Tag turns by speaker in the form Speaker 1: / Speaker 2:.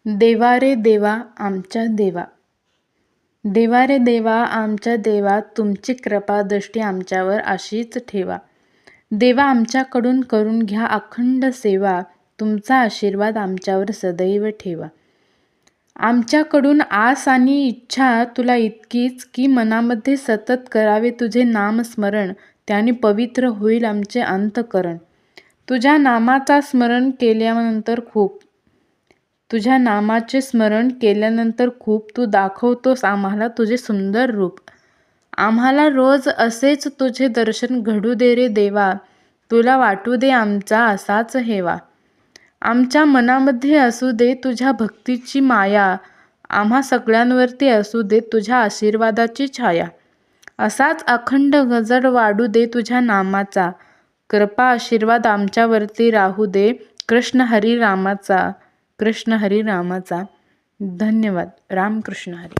Speaker 1: देवा रे देवा आमच्या देवा, देवा रे देवा आमच्या देवा, तुमची कृपा दृष्टी आमच्यावर अशीच ठेवा. देवा आमच्याकडून करून घ्या अखंड सेवा, तुमचा आशीर्वाद आमच्यावर सदैव ठेवा. आमच्याकडून आस आणि इच्छा तुला इतकीच की मनामध्ये सतत करावे तुझे नामस्मरण, त्याने पवित्र होईल आमचे अंतःकरण. तुझ्या नामाचा स्मरण केल्यानंतर तुझ्या नामाचे स्मरण केल्यानंतर खूप तू दाखवतोस आम्हाला तुझे सुंदर रूप. आम्हाला रोज असेच तुझे दर्शन घडू दे रे देवा, तुला वाटू दे आमचा असाच हेवा. आमच्या मनामध्ये असू दे तुझ्या भक्तीची माया, आम्हा सगळ्यांवरती असू दे तुझ्या आशीर्वादाची छाया. असाच अखंड गजर वाढू दे तुझ्या नामाचा, कृपा आशीर्वाद आमच्यावरती राहू दे. कृष्ण हरी रामाचा, कृष्ण हरी रामाचा. धन्यवाद. रामकृष्ण हरी.